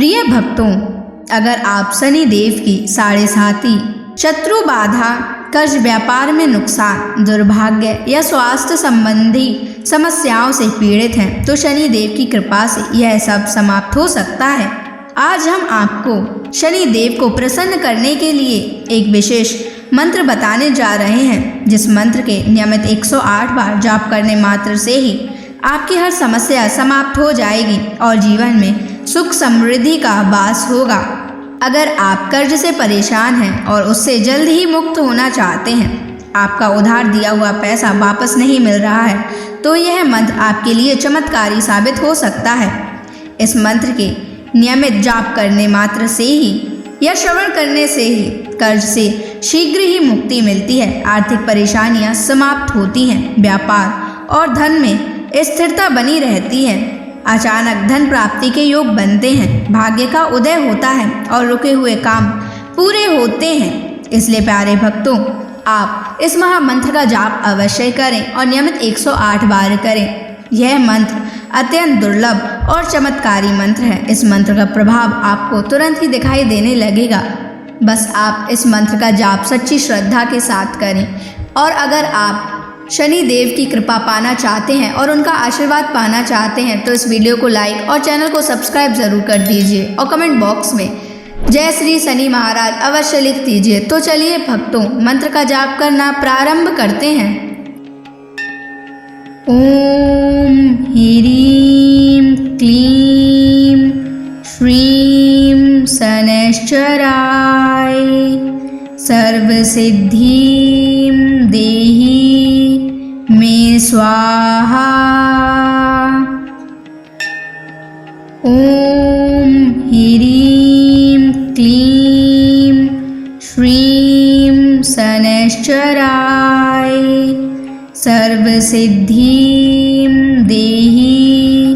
प्रिय भक्तों, अगर आप शनि देव की साढ़े साती, शत्रु बाधा, कर्ज, व्यापार में नुकसान, दुर्भाग्य या स्वास्थ्य संबंधी समस्याओं से पीड़ित हैं तो शनि देव की कृपा से यह सब समाप्त हो सकता है। आज हम आपको शनि देव को प्रसन्न करने के लिए एक विशेष मंत्र बताने जा रहे हैं, जिस मंत्र के नियमित 108 बार जाप करने मात्र से ही आपकी हर समस्या समाप्त हो जाएगी और जीवन में सुख समृद्धि का वास होगा। अगर आप कर्ज से परेशान हैं और उससे जल्द ही मुक्त होना चाहते हैं, आपका उधार दिया हुआ पैसा वापस नहीं मिल रहा है, तो यह मंत्र आपके लिए चमत्कारी साबित हो सकता है। इस मंत्र के नियमित जाप करने मात्र से ही या श्रवण करने से ही कर्ज से शीघ्र ही मुक्ति मिलती है, आर्थिक परेशानियां समाप्त होती हैं, व्यापार और धन में स्थिरता बनी रहती है, अचानक धन प्राप्ति के योग बनते हैं, भाग्य का उदय होता है और रुके हुए काम पूरे होते हैं। इसलिए प्यारे भक्तों, आप इस महामंत्र का जाप अवश्य करें और नियमित 108 बार करें। यह मंत्र अत्यंत दुर्लभ और चमत्कारी मंत्र है। इस मंत्र का प्रभाव आपको तुरंत ही दिखाई देने लगेगा। बस आप इस मंत्र का जाप सच्ची श्रद्धा के साथ करें। और अगर आप शनि देव की कृपा पाना चाहते हैं और उनका आशीर्वाद पाना चाहते हैं तो इस वीडियो को लाइक और चैनल को सब्सक्राइब जरूर कर दीजिए और कमेंट बॉक्स में जय श्री शनि महाराज अवश्य लिख दीजिए। तो चलिए भक्तों, मंत्र का जाप करना प्रारंभ करते हैं। ओम ह्रीं क्लीं श्रीं शनैश्चराय सर्वसिद्धिं देहि मे स्वाहा। ओम ह्रीं क्लीं श्रीं शनैश्चराय सर्वसिद्धिं देहि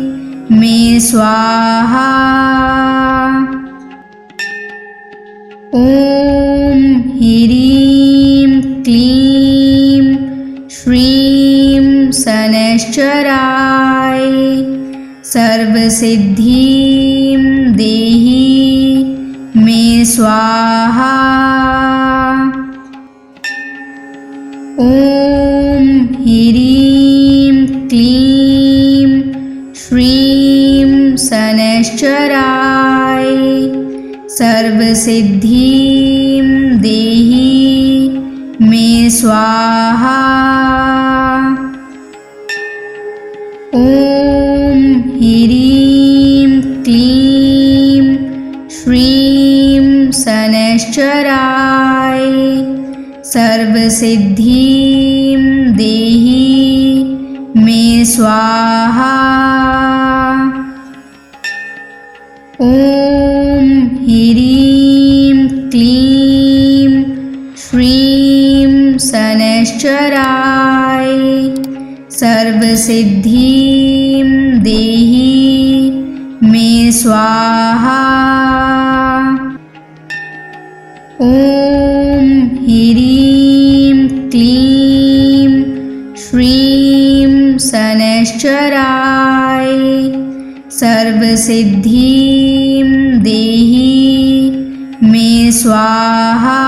मे स्वाहा। ओम ह्रीं क्लीं श्रीं शनैश्चराय सर्वसिद्धिं देहि मे स्वाहा। ओम ह्रीं क्लीं श्रीं शनैश्चराय सर्वसिद्धिं देहि मे स्वाहा। ओम ह्रीं क्लीं श्रीं शनैश्चराय सर्वसिद्धिं देहि मे स्वाहा। ओम ह्रीं क्लीं श्रीं शनैश्चराय सर्वसिद्धिं देहि मे स्वाहा। ओम ह्रीं क्लीं श्रीं शनैश्चराय सर्वसिद्धिं देहि मे स्वाहा।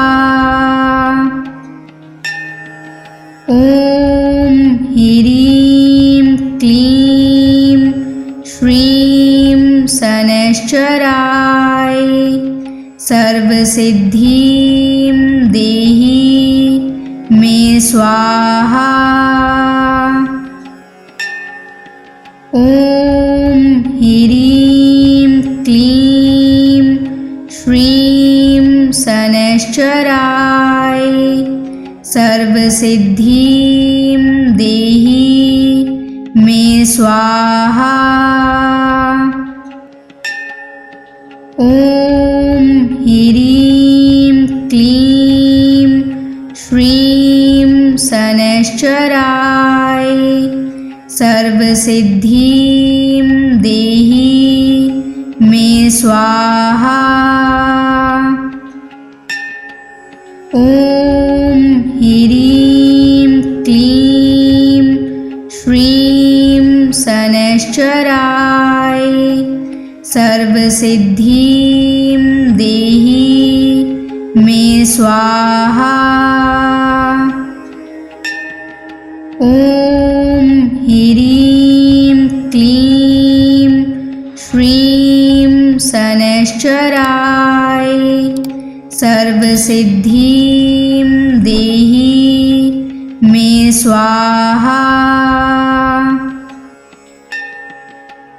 ओम ह्रीं क्लीं श्रीं शनैश्चराय सर्वसिद्धिं देहि मे स्वाहा। ओम ह्रीं क्लीं श्रीं शनैश्चराय सर्वसिद्धिं देहि मे स्वाहा। ओम ह्रीं क्लीं श्रीं शनैश्चराय सर्वसिद्धिं देहि मे स्वाहा। ओम ह्रीं क्लीं श्रीं शनैश्चराय सर्वसिद्धिं सर्वसिद्धिं देहि मे स्वाहा। ॐ ह्रीं क्लीं श्रीं शनैश्चराय सर्वसिद्धिं देहि मे स्वाहा।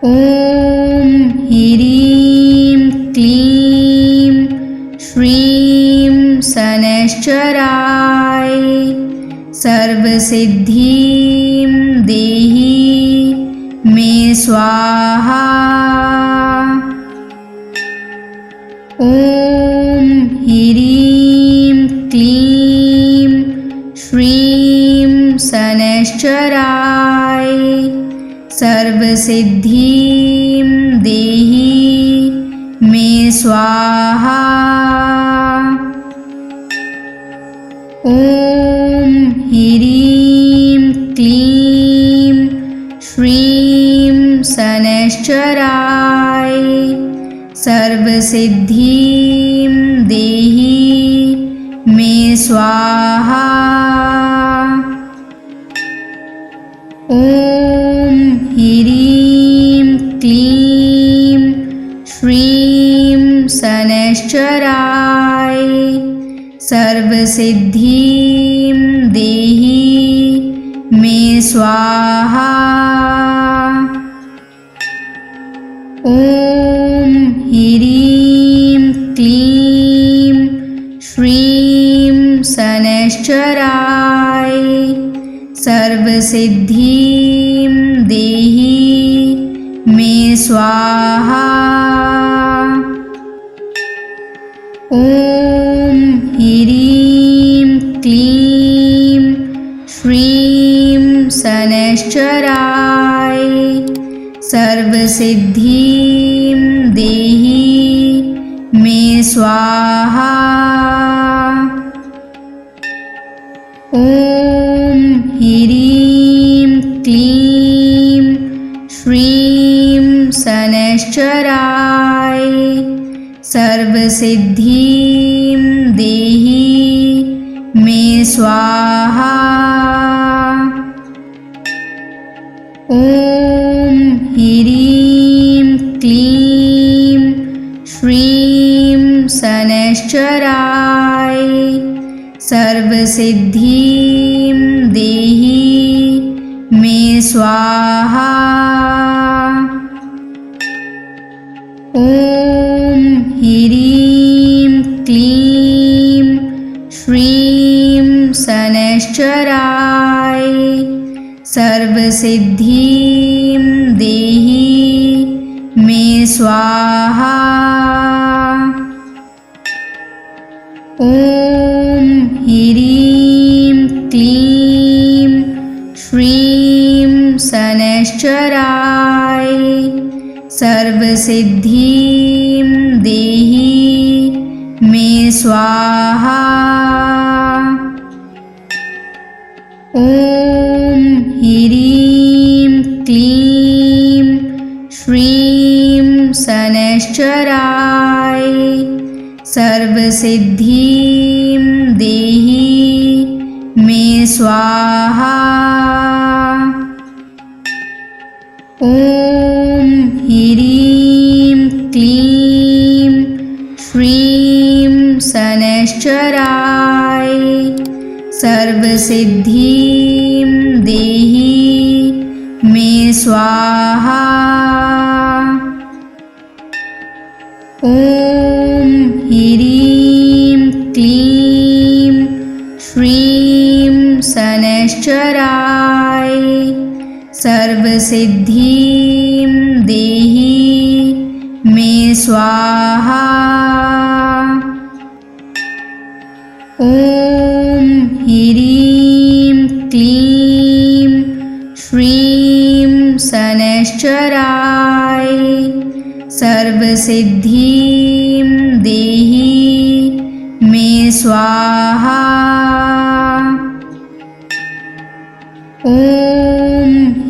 ॐ ह्रीं क्लीं श्रीं शनैश्चराय सर्वसिद्धिं देहि मे स्वाहा। ॐ ह्रीं क्लीं श्रीं शनैश्चराय सर्वसिद्धिं देहि मे स्वाहा। ॐ ह्रीं क्लीं श्रीं शनैश्चराय सर्वसिद्धिं देहि मे स्वाहा। ॐ ह्रीं क्लीं श्रीं शनैश्चराय सर्वसिद्धिं देहि मे स्वाहा। ॐ ह्रीं क्लीं श्रीं शनैश्चराय सर्वसिद्धिं देहि मे स्वाहा। ॐ ह्रीं क्लीं श्रीं शनैश्चराय सर्वसिद्धिं देहि मे स्वाहा। ॐ ह्रीं क्लीं श्रीं शनैश्चराय सर्वसिद्धिं देहि मे स्वाहा। ॐ ह्रीं क्लीं श्रीं शनैश्चराय सर्वसिद्धिं देहि मे स्वाहा। ॐ ह्रीं क्लीं श्रीं शनैश्चराय सर्वसिद्धिं देहि मे स्वाहा। ॐ ह्रीं क्लीं श्रीं शनैश्चराय सर्वसिद्धिं देहि मे स्वाहा। ॐ ह्रीं क्लीं श्रीं शनैश्चराय सर्वसिद्धिं देहि मे स्वाहा। ॐ ह्रीं क्लीं श्रीं शनैश्चराय सर्वसिद्धिं देहि मे स्वाहा। ॐ ह्रीं क्लीं श्रीं शनैश्चराय सर्वसिद्धिं देहि मे स्वाहा। ॐ ह्रीं क्लीं श्रीं शनैश्चराय सर्वसिद्धिं देहि मे स्वाहा। ॐ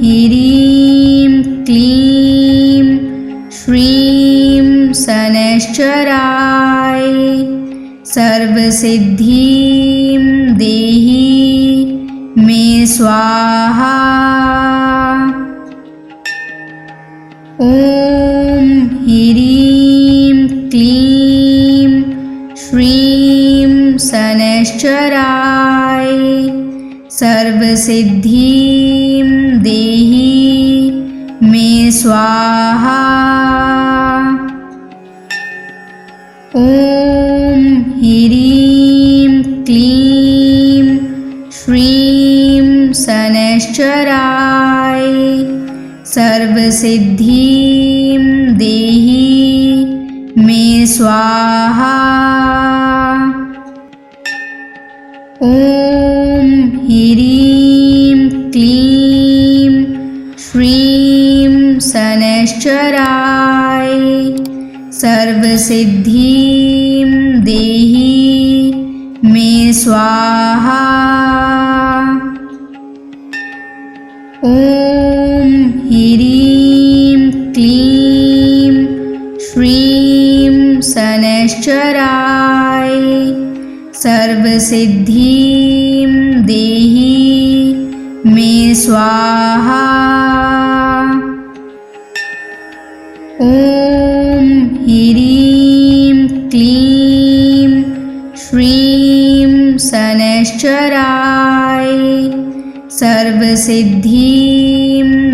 ह्रीं क्लीं श्रीं शनैश्चराय सर्वसिद्धिं देहि मे स्वाहा। ॐ ह्रीं क्लीं श्रीं शनैश्चराय सर्वसिद्धिं देहि मे स्वाहा। ॐ ह्रीं क्लीं श्रीं शनैश्चराय सर्वसिद्धिं देहि मे स्वाहा। ॐ ह्रीं क्लीं श्रीं शनैश्चराय सर्वसिद्धिं देहि मे स्वाहा। ॐ ह्रीं क्लीं श्रीं शनैश्चराय सर्वसिद्धिं देहि मे स्वाहा। ॐ ह्रीं क्लीं श्रीं शनैश्चराय सर्वसिद्धिं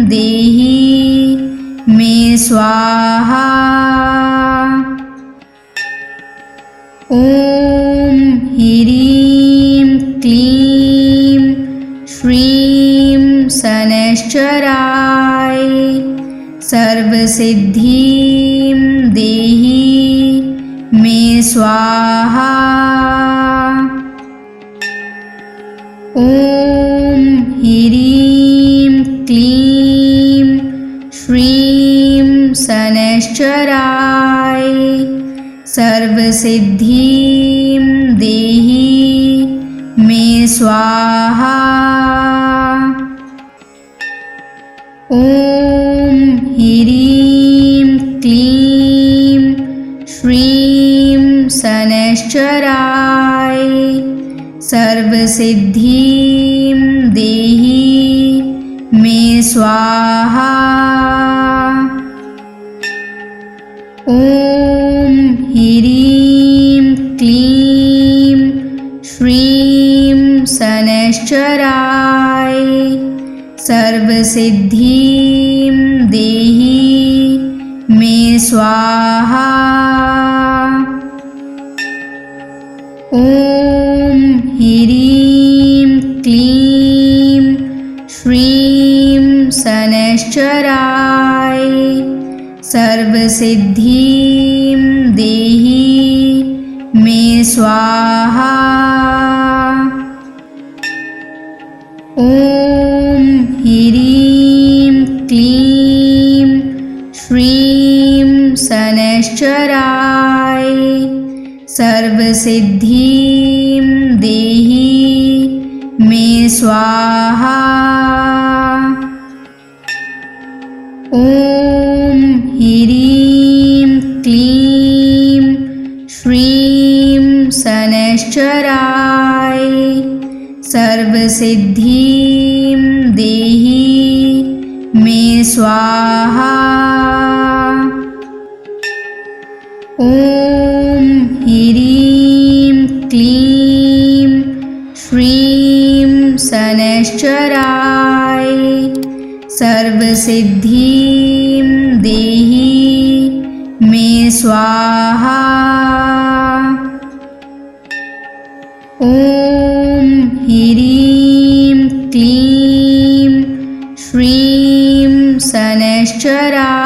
देहि मे स्वाहा। ॐ ह्रीं क्लीं श्रीं शनैश्चराय सर्वसिद्धिं देहि मे स्वाहा। ॐ ह्रीं क्लीं श्रीं शनैश्चराय सर्वसिद्धिं देहि मे स्वाहा। ॐ ह्रीं क्लीं श्रीं शनैश्चराय सर्वसिद्धिं देहि मे स्वाहा। ॐ ह्रीं क्लीं श्रीं शनैश्चराय सर्वसिद्धिं देहि मे स्वाहा। ॐ ह्रीं क्लीं श्रीं शनैश्चराय सर्वसिद्धिं देहि मे स्वाहा। ॐ ह्रीं क्लीं श्रीं शनैश्चराय सर्वसिद्धिं देहि मे स्वाहा। ॐ ह्रीं क्लीं श्रीं शनैश्चराय सर्वसिद्धिं देहि मे स्वाहा। ॐ ह्रीं क्लीं श्रीं शनैश्चराय सर्वसिद्धिं देहि मे स्वाहा। ॐ ह्रीं क्लीं श्रीं शनैश्चराय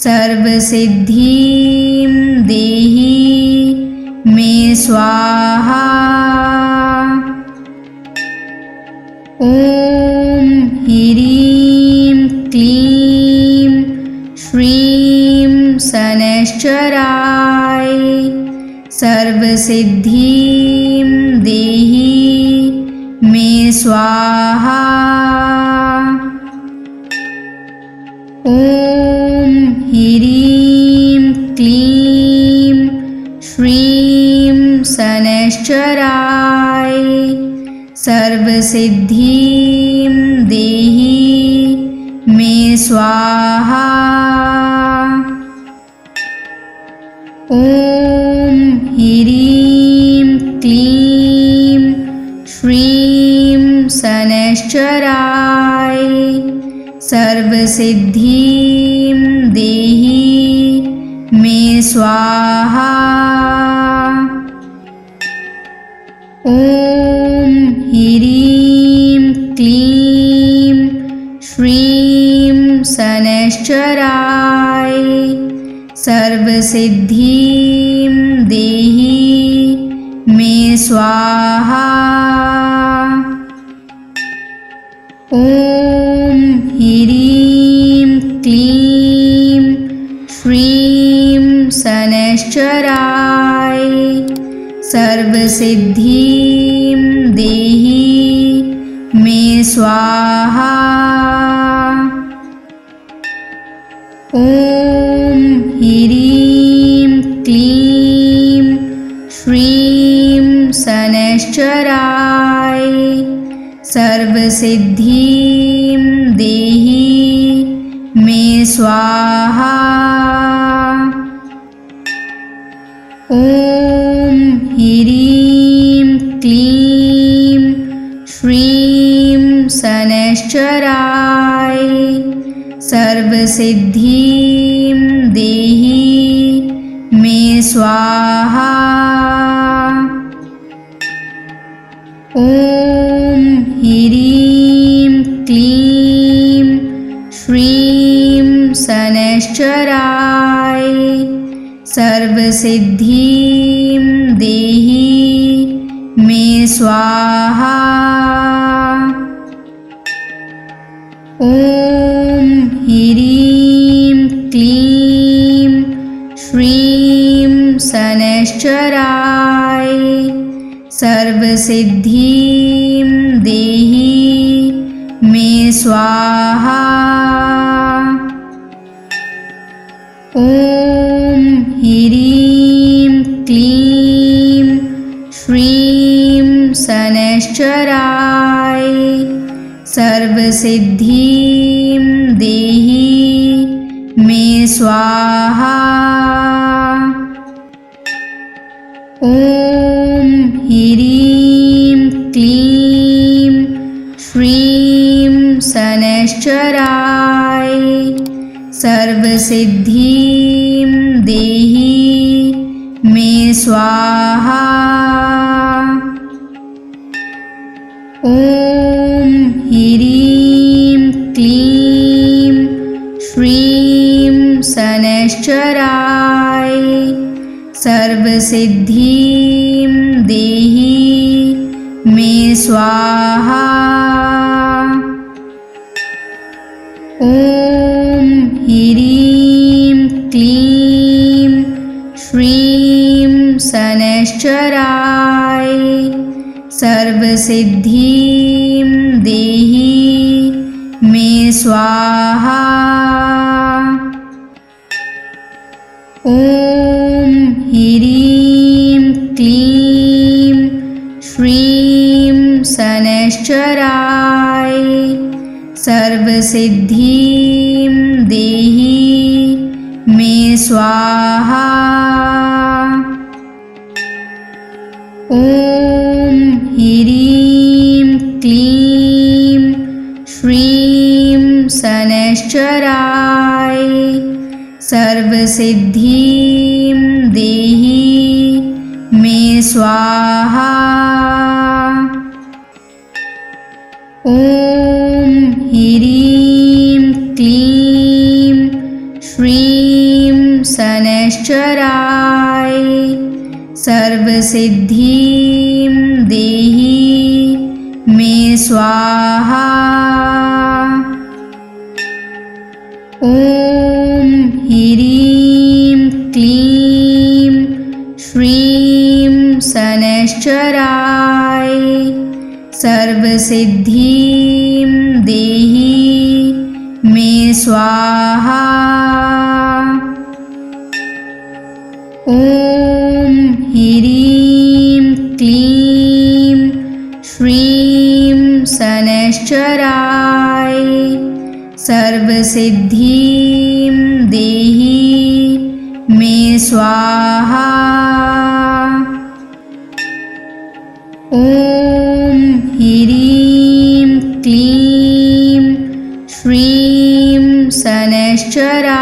सर्वसिद्धिं देहि मे स्वाहा। ॐ ह्रीं क्लीं श्रीं शनैश्चराय सर्वसिद्धिं देहि मे स्वाहा। ॐ ह्रीं शनैश्चराय सर्वसिद्धिं देहि मे स्वाहा। ॐ ह्रीं क्लीं श्रीं शनैश्चराय सर्वसिद्धिं देहि मे स्वाहा। ॐ ह्रीं क्लीं श्रीं शनैश्चराय सर्वसिद्धिं देहि मे स्वाहा। ॐ ह्रीं क्लीं श्रीं शनैश्चराय सर्वसिद्धिं देहि मे स्वाहा। ॐ ह्रीं क्लीं श्रीं शनैश्चराय सर्वसिद्धिं देहि मे स्वाहा। ॐ ह्रीं क्लीं श्रीं शनैश्चराय सर्वसिद्धिं देहि मे स्वाहा। ॐ ह्रीं क्लीं श्रीं शनैश्चराय सर्वसिद्धिं देहि मे स्वाहा। ॐ ह्रीं क्लीं श्रीं शनैश्चराय सर्वसिद्धिं देहि मे स्वाहा। ॐ ह्रीं क्लीं श्रीं शनैश्चराय सर्वसिद्धिं देहि मे स्वाहा। ॐ ह्रीं क्लीं श्रीं शनैश्चराय सर्वसिद्धिं देहि मे स्वाहा। ॐ ह्रीं क्लीं श्रीं शनैश्चराय सर्वसिद्धिं देहि मे स्वाहा। ॐ ह्रीं क्लीं श्रीं शनैश्चराय सर्वसिद्धिं देहि मे स्वाहा। ॐ ह्रीं क्लीं श्रीं शनैश्चराय सर्वसिद्धिं देहि मे स्वाहा। ॐ ह्रीं क्लीं श्रीं शनैश्चराय सर्वसिद्धिं देहि मे स्वाहा। ॐ ह्रीं क्लीं श्रीं शनैश्चराय सर्वसिद्धिं देहि मे स्वाहा। ॐ ह्रीं क्लीं श्रीं शनैश्चराय सर्वसिद्धिं देहि मे स्वाहा। ॐ ह्रीं क्लीं शनैश्चराय सर्वसिद्धिं देहि मे स्वाहा। ॐ ह्रीं क्लीं श्रीं शनैश्चराय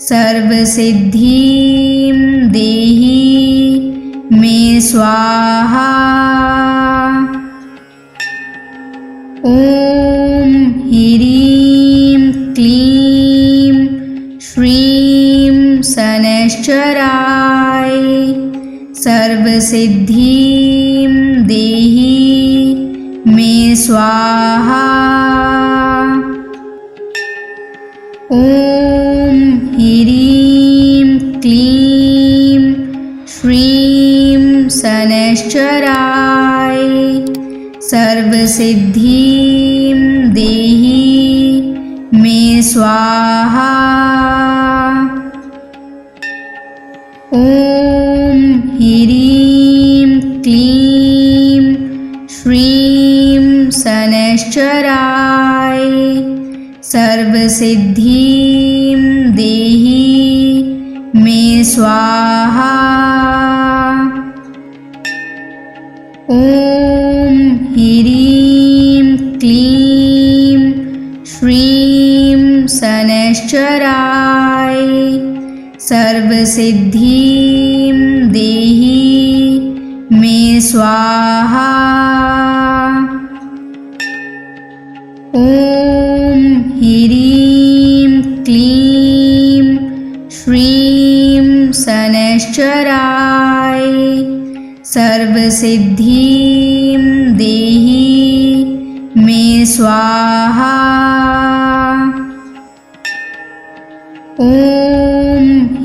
सर्वसिद्धिं देहि मे स्वाहा। ॐ ह्रीं क्लीं श्रीं शनैश्चराय सर्वसिद्धिं देहि मे स्वाहा। ॐ ह्रीं क्लीं श्रीं शनैश्चराय सर्वसिद्धिं देहि मे स्वाहा। ॐ ह्रीं क्लीं श्रीं शनैश्चराय सर्वसिद्धिं देहि मे स्वाहा। ॐ ह्रीं क्लीं श्रीं शनैश्चराय सर्वसिद्धिं देहि मे स्वाहा। ॐ ह्रीं क्लीं श्रीं शनैश्चराय सर्वसिद्धिं देहि मे स्वाहा। ॐ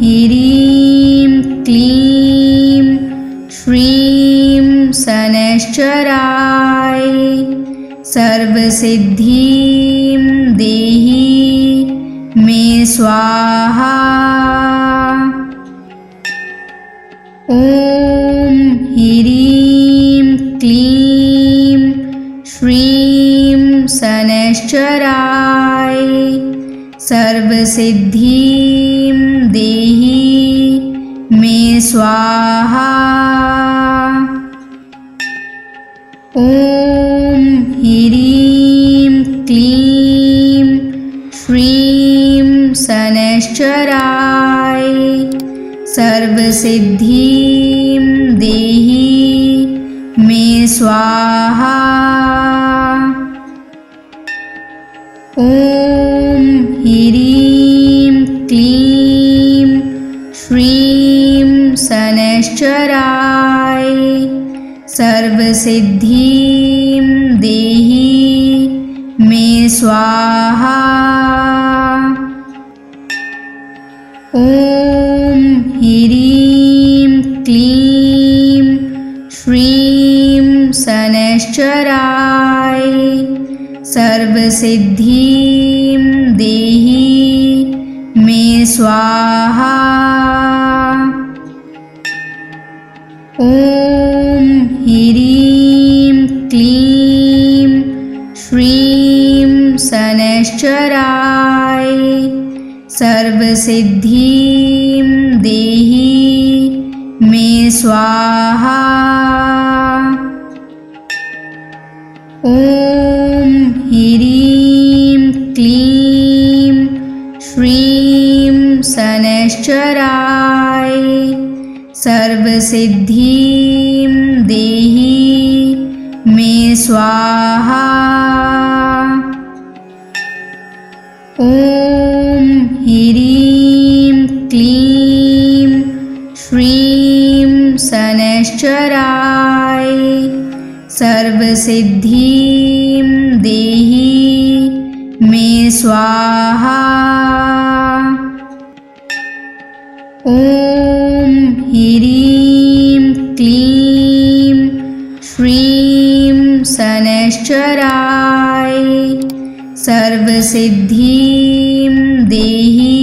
ह्रीं क्लीं श्रीं शनैश्चराय सर्वसिद्धिं देहि मे स्वाहा। ॐ ह्रीं क्लीं श्रीं शनैश्चराय सर्वसिद्धिं देहि मे स्वाहा। ॐ ह्रीं क्लीं श्रीं शनैश्चराय सर्वसिद्धिं देहि मे स्वाहा। ॐ ह्रीं क्लीं श्रीं शनैश्चराय सर्वसिद्धिं देहि मे स्वाहा। ॐ ह्रीं क्लीं श्रीं शनैश्चराय सर्वसिद्धिं देहि मे स्वाहा। ॐ ह्रीं क्लीं श्रीं शनैश्चराय सर्वसिद्धिं देहि मे स्वाहा। ॐ ह्रीं क्लीं श्रीं शनैश्चराय सर्वसिद्धिं देहि मे स्वाहा। ॐ ह्रीं क्लीं श्रीं शनैश्चराय सर्वसिद्धिं देहि मे स्वाहा। ॐ ह्रीं क्लीं श्रीं शनैश्चराय सर्वसिद्धिं देहि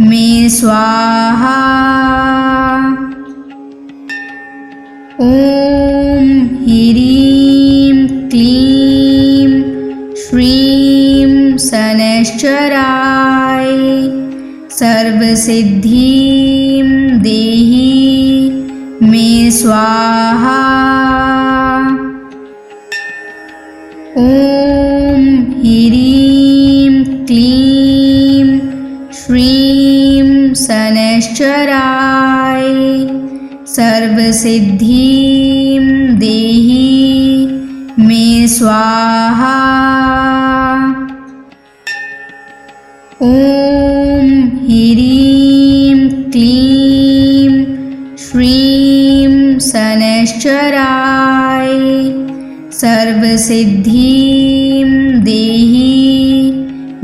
मे स्वाहा। ॐ ह्रीं क्लीं श्रीं शनैश्चराय सर्वसिद्धिं देहि मे स्वाहा। ॐ ह्रीं क्लीं श्रीं शनैश्चराय सर्वसिद्धिं देहि मे स्वाहा। ॐ ह्रीं क्लीं श्रीं शनैश्चराय सर्वसिद्धिं देहि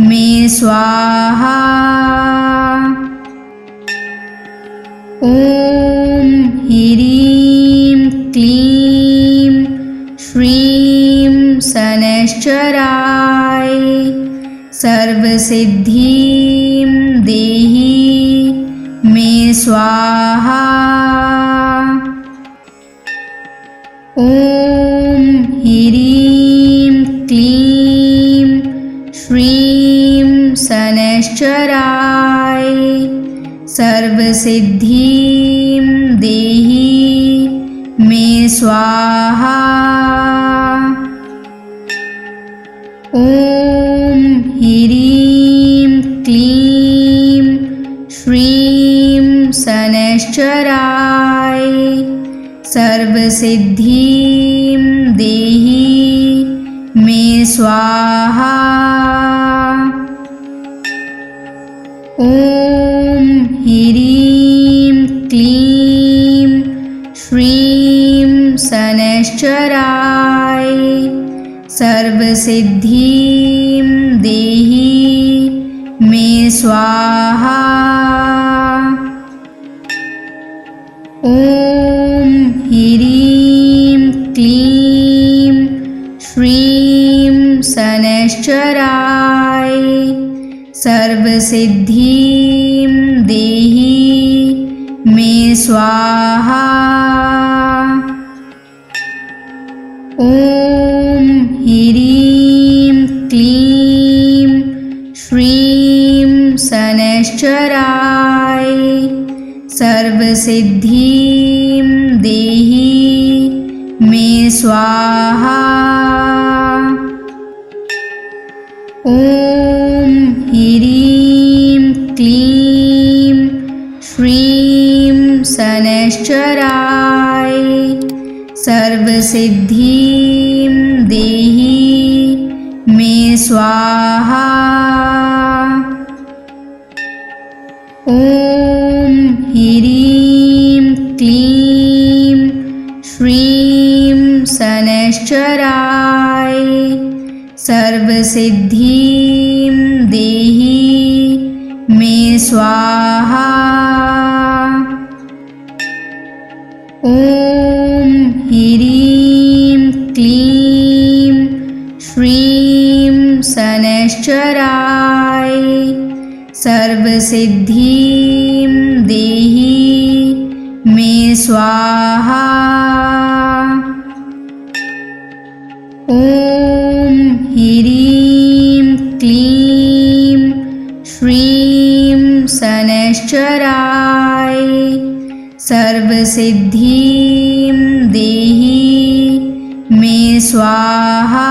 मे स्वाहा। ॐ ह्रीं क्लीं श्रीं शनैश्चराय सर्वसिद्धिं देहि मे स्वाहा। ॐ ह्रीं क्लीं श्रीं शनैश्चराय सर्वसिद्धिं देहि मे स्वाहा। ॐ ह्रीं क्लीं श्रीं शनैश्चराय सर्वसिद्धिं देहि मे स्वाहा। ॐ ह्रीं क्लीं श्रीं शनैश्चराय सर्वसिद्धिं देहि मे स्वाहा। ॐ ह्रीं क्लीं श्रीं शनैश्चराय सर्वसिद्धिं देहि मे स्वाहा। ॐ ह्रीं क्लीं श्रीं शनैश्चराय सर्वसिद्धिं देहि मे स्वाहा। ॐ ह्रीं क्लीं श्रीं शनैश्चराय सर्वसिद्धिं देहि मे स्वाहा। ॐ ह्रीं क्लीं श्रीं शनैश्चराय सर्वसिद्धिं देहि मे स्वाहा। ॐ ह्रीं क्लीं श्रीं शनैश्चराय सर्वसिद्धिं देहि मे स्वाहा। ॐ ह्रीं क्लीं श्रीं शनैश्चराय सर्वसिद्धिं देहि मे स्वाहा।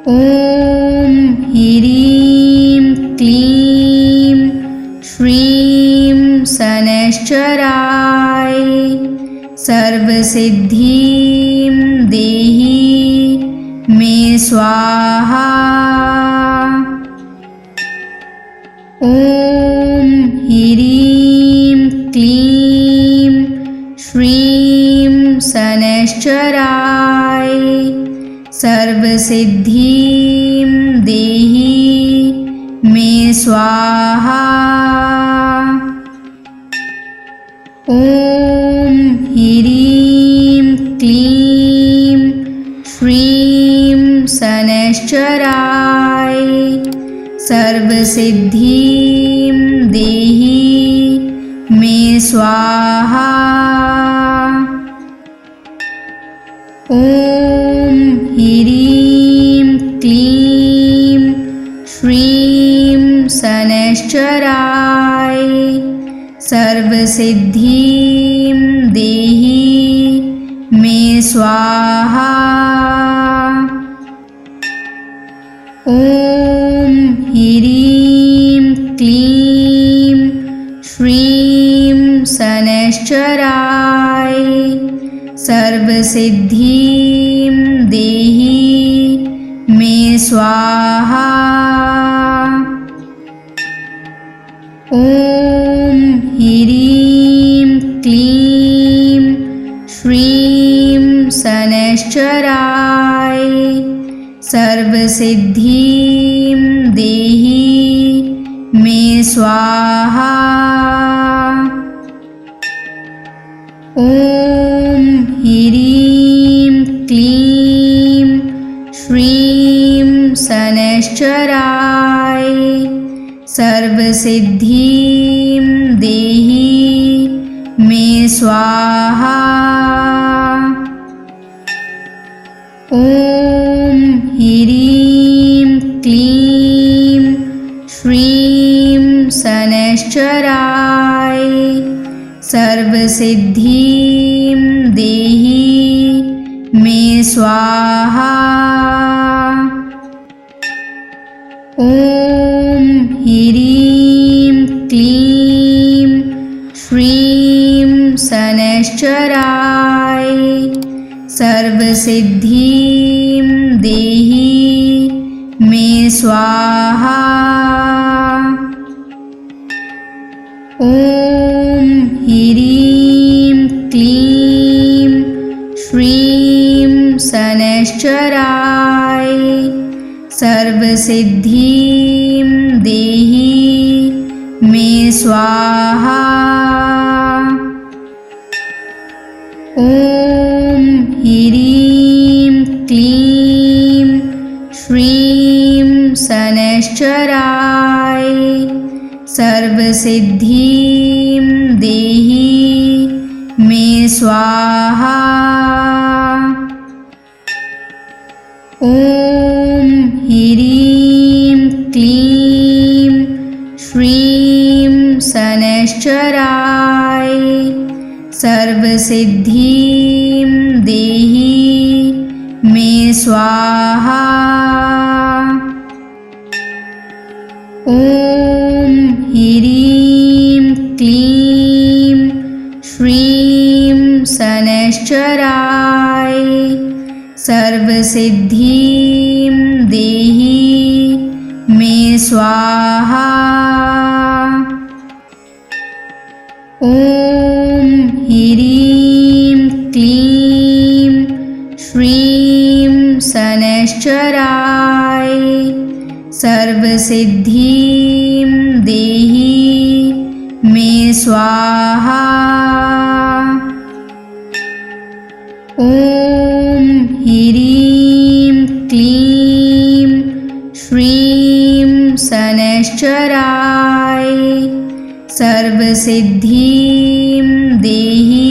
ॐ ह्रीं क्लीं श्रीं शनैश्चराय सर्वसिद्धिं देहि मे स्वाहा। ॐ ह्रीं क्लीं श्रीं शनैश्चराय सर्वसिद्धिं देहि मे स्वाहा। ॐ ह्रीं क्लीं श्रीं शनैश्चराय सर्वसिद्धिं देहि मे स्वाहा। ॐ ॐ ह्रीं क्लीं श्रीं शनैश्चराय सर्वसिद्धिं देहि मे स्वाहा। ॐ ह्रीं क्लीं श्रीं शनैश्चराय सर्वसिद्धिं देहि मे स्वाहा। ॐ ह्रीं क्लीं श्रीं शनैश्चराय सर्वसिद्धिं देहि मे स्वाहा। ॐ ह्रीं क्लीं श्रीं शनैश्चराय सर्वसिद्धिं देहि मे स्वाहा। ॐ ह्रीं क्लीं श्रीं शनैश्चराय सर्वसिद्धिं देहि मे स्वाहा। ॐ ह्रीं क्लीं श्रीं शनैश्चराय सर्वसिद्धिं देहि मे स्वाहा। ॐ ह्रीं क्लीं श्रीं शनैश्चराय सर्वसिद्धिं देहि मे स्वाहा। ॐ ह्रीं क्लीं श्रीं शनैश्चराय सर्वसिद्धिं देहि मे स्वाहा। ॐ ह्रीं क्लीं श्रीं शनैश्चराय सर्वसिद्धिं देहि मे स्वाहा। ॐ ह्रीं क्लीं श्रीं शनैश्चराय सर्वसिद्धिं देहि मे स्वाहा। ॐ ह्रीं क्लीं श्रीं शनैश्चराय सर्वसिद्धिं देहि मे स्वाहा। ॐ ह्रीं क्लीं श्रीं शनैश्चराय सर्वसिद्धिं देहि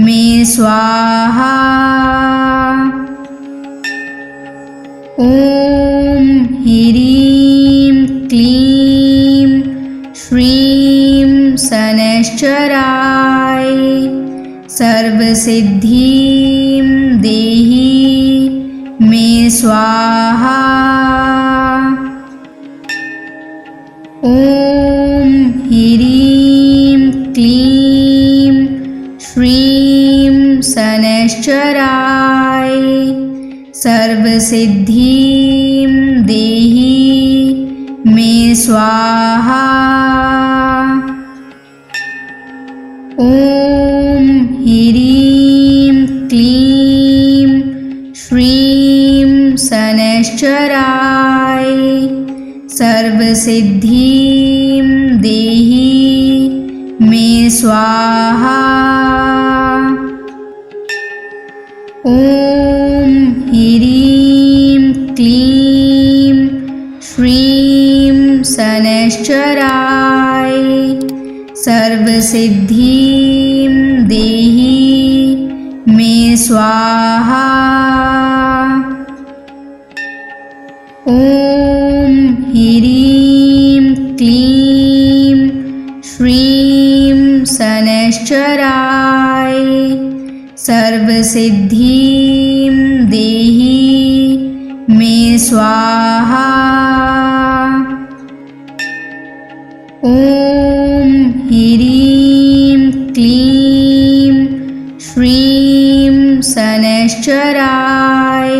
मे स्वाहा। ॐ ह्रीं क्लीं श्रीं शनैश्चराय सर्वसिद्धिं देहि मे स्वाहा। ॐ ह्रीं क्लीं श्रीं शनैश्चराय सर्वसिद्धिं देहि मे स्वाहा। ॐ ह्रीं क्लीं श्रीं शनैश्चराय सर्वसिद्धिं देहि मे स्वाहा। ॐ ह्रीं क्लीं श्रीं शनैश्चराय सर्वसिद्धिं देहि मे स्वाहा। ॐ ह्रीं क्लीं श्रीं शनैश्चराय सर्वसिद्धिं देहि मे स्वाहा। ॐ ह्रीं क्लीं श्रीं शनैश्चराय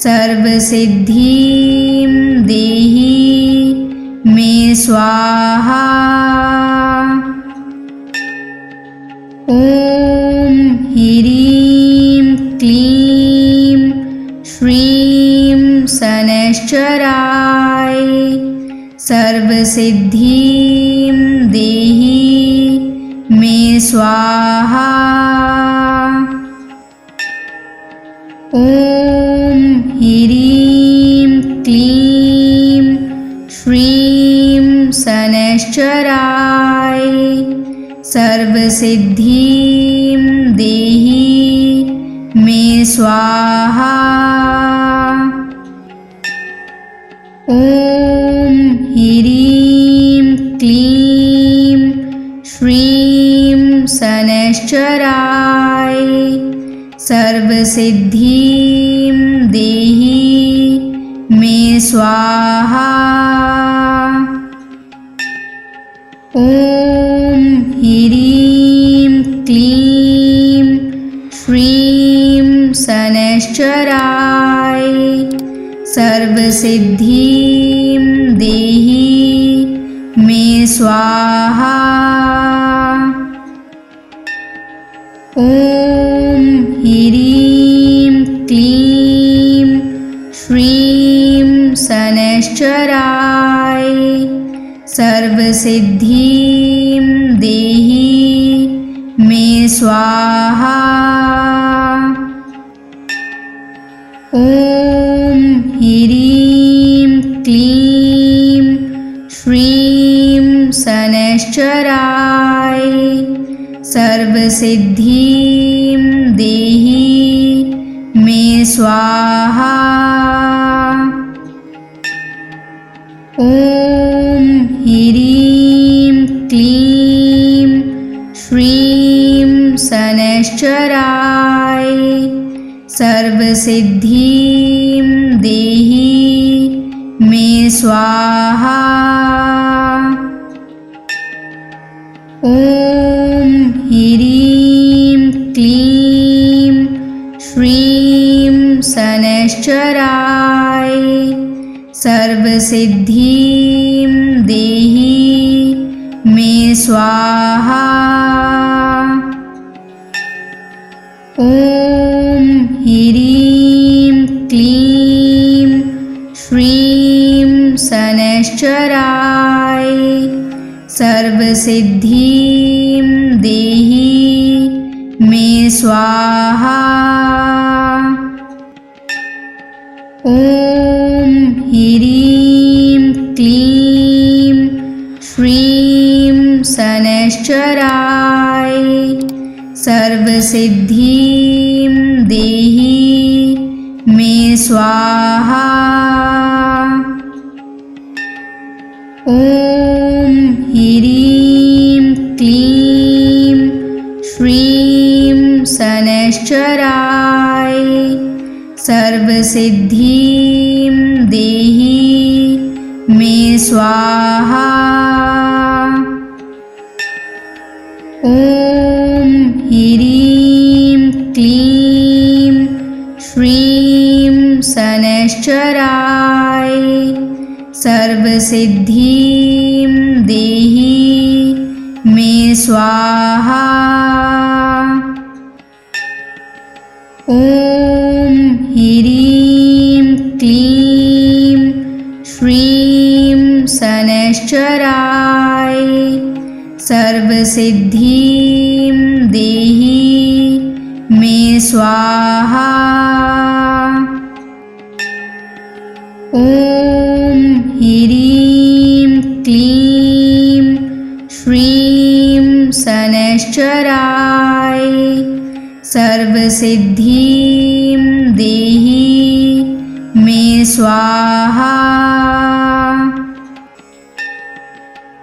सर्वसिद्धिं देहि मे स्वाहा। ॐ ह्रीं क्लीं श्रीं शनैश्चराय सर्वसिद्धिं देहि मे स्वाहा। ॐ ह्रीं क्लीं श्रीं शनैश्चराय सर्वसिद्धिं देहि मे स्वाहा। ॐ ह्रीं क्लीं श्रीं शनैश्चराय सर्वसिद्धिं देहि मे स्वाहा। ॐ ह्रीं क्लीं श्रीं शनैश्चराय सर्वसिद्धिं देहि मे स्वाहा। ॐ ह्रीं क्लीं श्रीं शनैश्चराय सर्वसिद्धिं देहि मे स्वाहा। ॐ ह्रीं क्लीं श्रीं शनैश्चराय सर्वसिद्धिं देहि मे स्वाहा। ॐ ह्रीं क्लीं श्रीं शनैश्चराय सर्वसिद्धिं देहि मे स्वाहा। ॐ ह्रीं क्लीं श्रीं शनैश्चराय सर्वसिद्धिं देहि मे स्वाहा। ॐ ह्रीं क्लीं श्रीं शनैश्चराय सर्वसिद्धिं देहि मे स्वाहा। ॐ ह्रीं क्लीं श्रीं शनैश्चराय सर्वसिद्धिं देहि मे स्वाहा। ॐ ह्रीं क्लीं श्रीं शनैश्चराय सर्वसिद्धिं देहि मे स्वाहा। ॐ ह्रीं क्लीं श्रीं शनैश्चराय सर्वसिद्धिं देहि मे स्वाहा। ॐ ह्रीं क्लीं श्रीं शनैश्चराय सर्वसिद्धिं देहि मे स्वाहा। ॐ ह्रीं क्लीं श्रीं शनैश्चराय सर्वसिद्धिं देहि मे स्वाहा।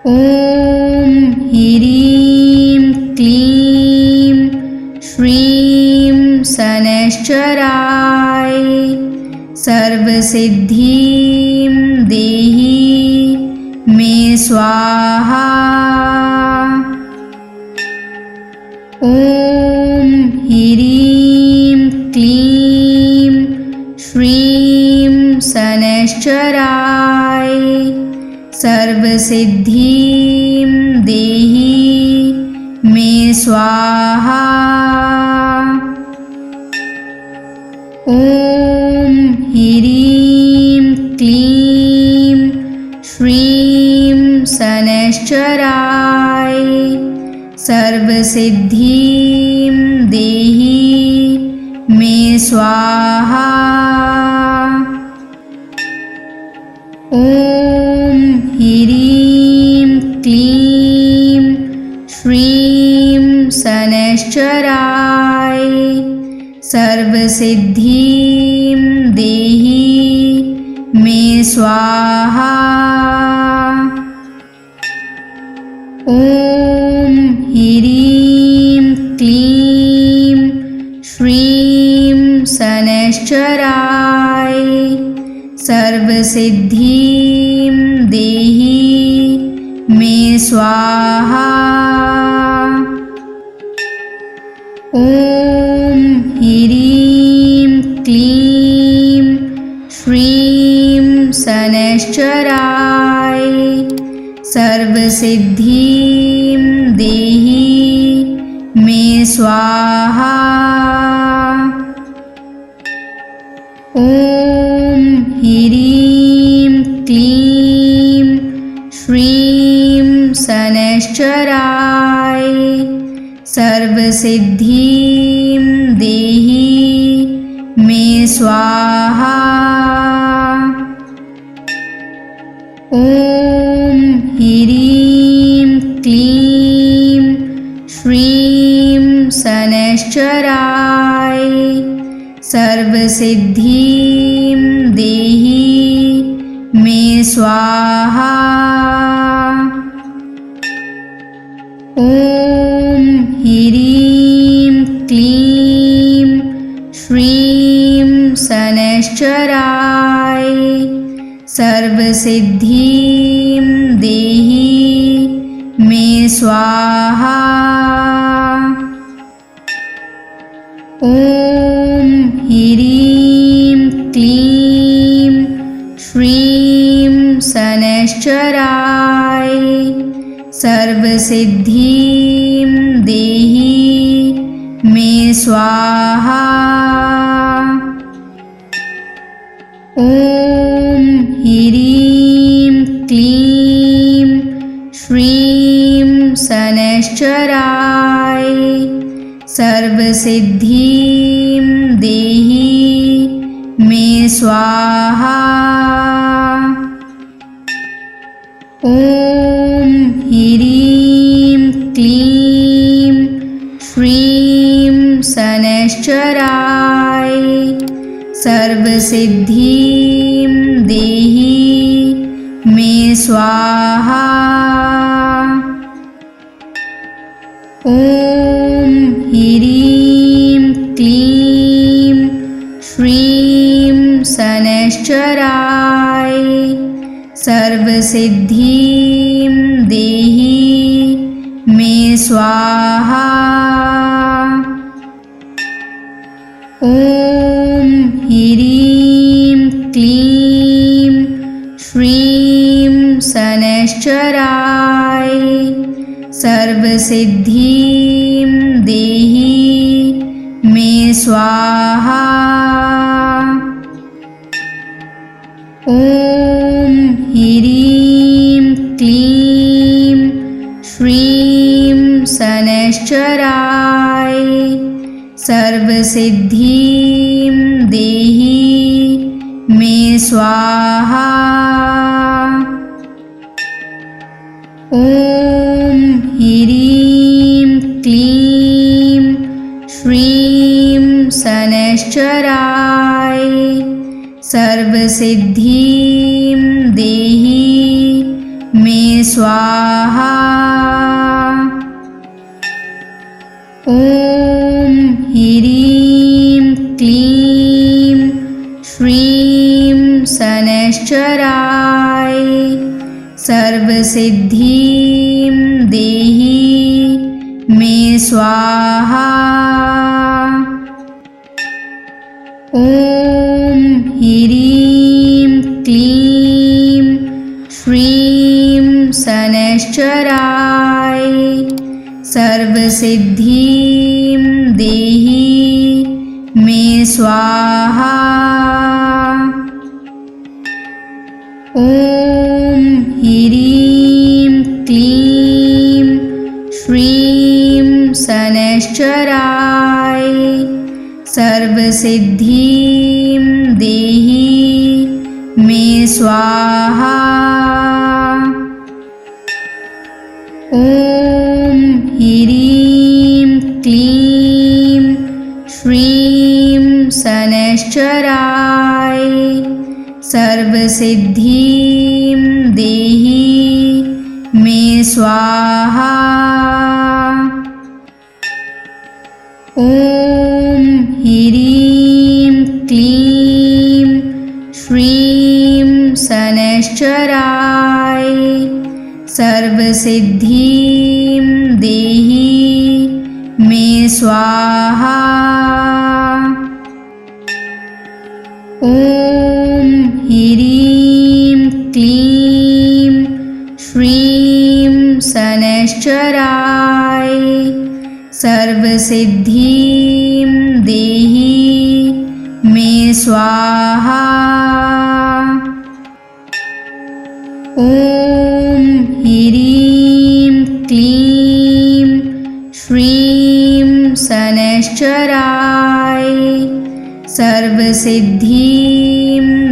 ॐ ह्रीं क्लीं श्रीं शनैश्चराय सर्वसिद्धिं देहि मे स्वाहा। ॐ ह्रीं क्लीं श्रीं शनैश्चराय सर्वसिद्धिं देहि मे स्वाहा। ॐ ह्रीं क्लीं श्रीं शनैश्चराय सर्वसिद्धिं देहि मे स्वाहा। ॐ ह्रीं क्लीं श्रीं शनैश्चराय सर्वसिद्धिं देहि मे स्वाहा। ॐ ह्रीं क्लीं श्रीं शनैश्चराय सर्वसिद्धिं देहि मे स्वाहा। ॐ ह्रीं क्लीं श्रीं शनैश्चराय सर्वसिद्धिं देहि मे स्वाहा। ॐ ह्रीं क्लीं श्रीं शनैश्चराय सर्वसिद्धिं देहि मे स्वाहा। ॐ ह्रीं क्लीं श्रीं शनैश्चराय सर्वसिद्धिं देहि मे स्वाहा। ॐ ह्रीं क्लीं श्रीं शनैश्चराय सर्वसिद्धिं देहि मे स्वाहा। ॐ ह्रीं क्लीं श्रीं शनैश्चराय सर्वसिद्धिं देहि मे स्वाहा। ॐ ह्रीं क्लीं श्रीं शनैश्चराय सर्वसिद्धिं देहि मे स्वाहा। ॐ ह्रीं क्लीं श्रीं शनैश्चराय सर्वसिद्धिं देहि मे स्वाहा। ॐ ह्रीं क्लीं श्रीं शनैश्चराय सर्वसिद्धिं देहि मे स्वाहा। ॐ ह्रीं क्लीं श्रीं शनैश्चराय सर्वसिद्धिं देहि मे स्वाहा। ॐ ह्रीं क्लीं श्रीं शनैश्चराय सर्वसिद्धिं देहि मे स्वाहा। ॐ ह्रीं क्लीं श्रीं शनैश्चराय सर्वसिद्धिं देहि मे स्वाहा। ॐ ह्रीं क्लीं श्रीं शनैश्चराय सर्वसिद्धिं देहि मे स्वाहा। ॐ ह्रीं क्लीं श्रीं शनैश्चराय सर्वसिद्धिं देहि मे स्वाहा। ॐ ह्रीं क्लीं श्रीं शनैश्चराय सर्वसिद्धिं देहि मे स्वाहा। ॐ ह्रीं क्लीं श्रीं शनैश्चराय सर्वसिद्धिं देहि मे स्वाहा। ॐ ह्रीं क्लीं श्रीं शनैश्चराय सर्वसिद्धिं देहि मे स्वाहा। ॐ ह्रीं क्लीं श्रीं शनैश्चराय सर्वसिद्धिं देहि मे स्वाहा। ॐ ह्रीं क्लीं श्रीं शनैश्चराय सर्वसिद्धिं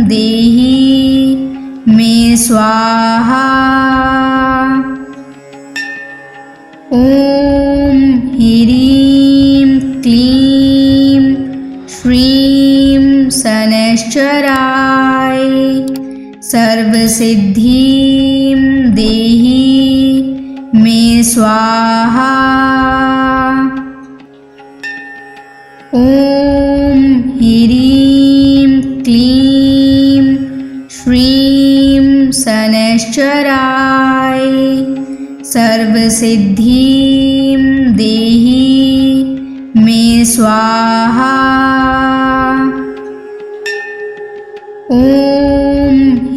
देहि मे स्वाहा। ॐ ह्रीं क्लीं श्रीं शनैश्चराय सर्वसिद्धिं देहि मे स्वाहा। ॐ ह्रीं क्लीं श्रीं शनैश्चराय सर्वसिद्धिं देहि मे स्वाहा। ॐ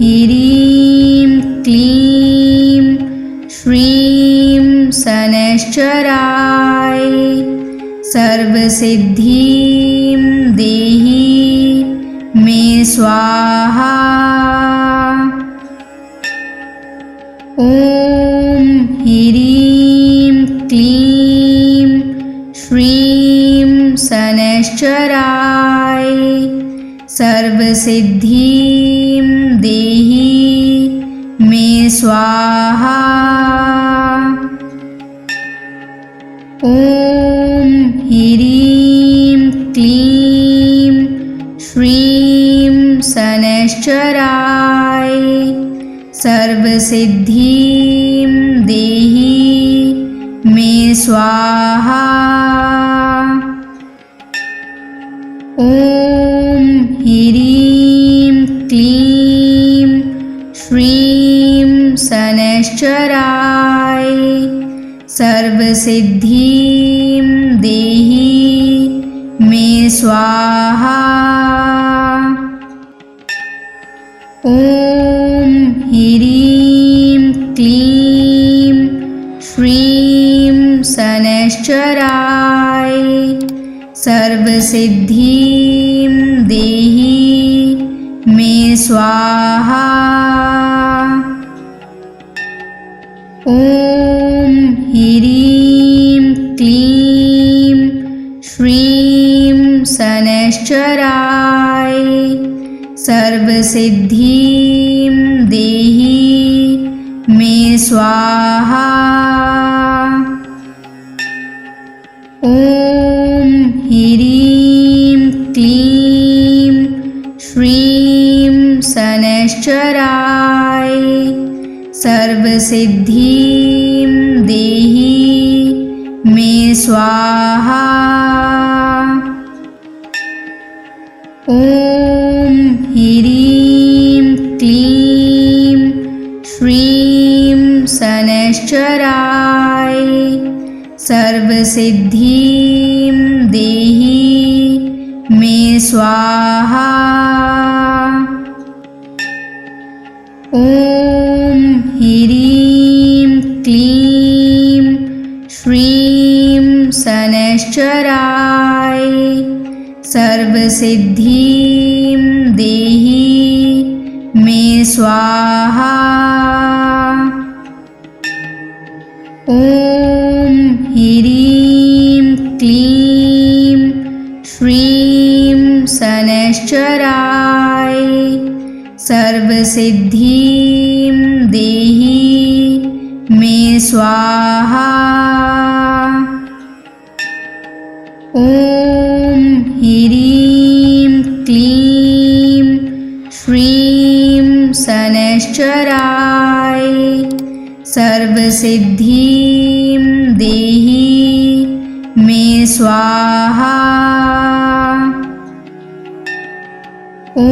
ह्रीं क्लीं श्रीं शनैश्चराय सर्वसिद्धिं देहि मे स्वाहा। ॐ ह्रीं क्लीं श्रीं शनैश्चराय सर्वसिद्धिं देहि मे स्वाहा। ॐ ह्रीं क्लीं श्रीं शनैश्चराय सर्वसिद्धिं देहि मे स्वाहा। ॐ ह्रीं क्लीं श्रीं शनैश्चराय सर्वसिद्धिं देहि मे स्वाहा। ॐ ह्रीं क्लीं श्रीं शनैश्चराय सर्वसिद्धिं देहि मे स्वाहा। ॐ ह्रीं क्लीं श्रीं शनैश्चराय सर्वसिद्धिं देहि मे स्वाहा। ॐ ह्रीं सर्वसिद्धिं देहि मे स्वाहा। ॐ ह्रीं क्लीं श्रीं शनैश्चराय सर्वसिद्धिं देहि मे स्वाहा। ॐ ह्रीं क्लीं श्रीं शनैश्चराय सर्वसिद्धिं देहि मे स्वाहा। ॐ ह्रीं क्लीं श्रीं शनैश्चराय सर्वसिद्धिं देहि मे स्वाहा। ॐ ह्रीं क्लीं श्रीं शनैश्चराय सर्वसिद्धिं देहि मे स्वाहा। ॐ